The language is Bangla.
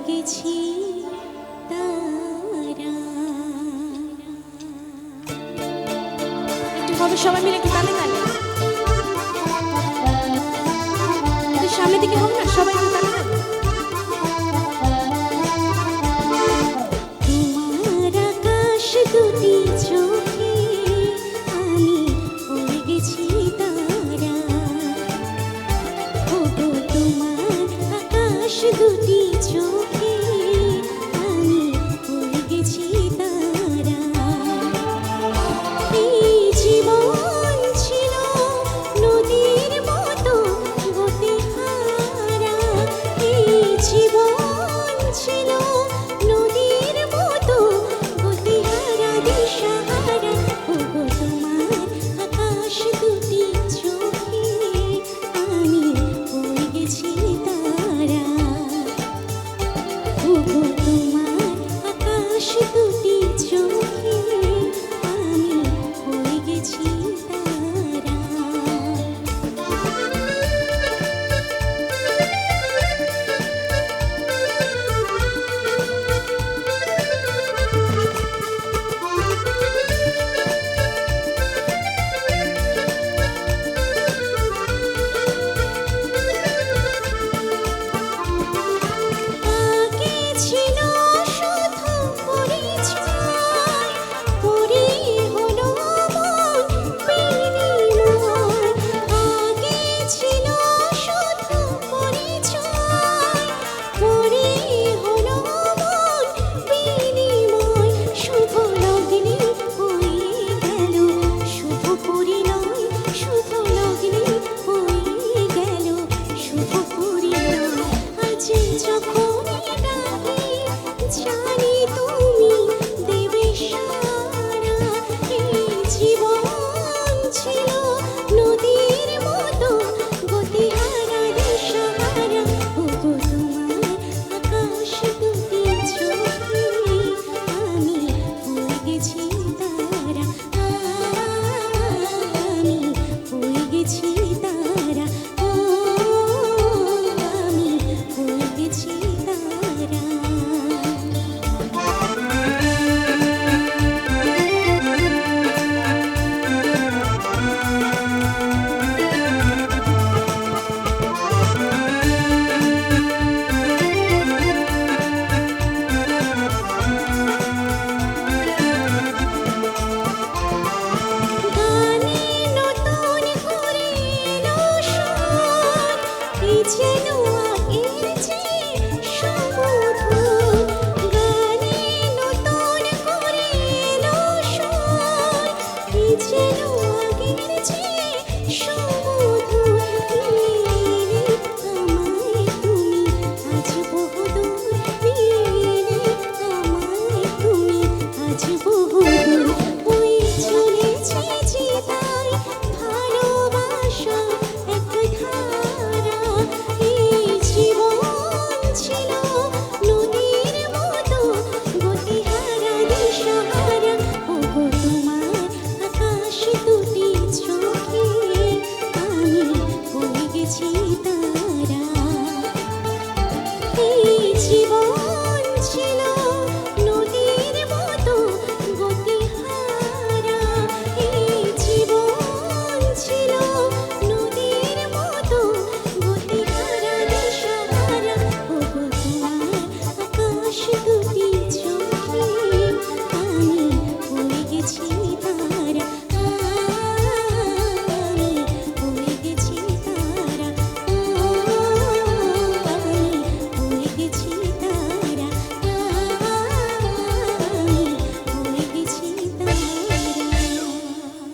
গেছি তারা। একটু হবে সবাই মিলে একটু তালে তালে, একটু সামনের দিকে হবে না, সবাই একটু তালে তালে। তোমার আকাশ দুটি চোখে আমি হয়ে গেছি তারা। ওগো তোমার আকাশ দুটি চোখে আমি হয়ে গেছি তারা। এই জীবন ছিল নদীর মতো গতিহারা, এই জীবন ছিল নদীর মতো গতিহারা দিশাহারা। ওগো তোমার আকাশ দুটি চোখে আমি হয়ে গেছি তারা। ওগো তোমার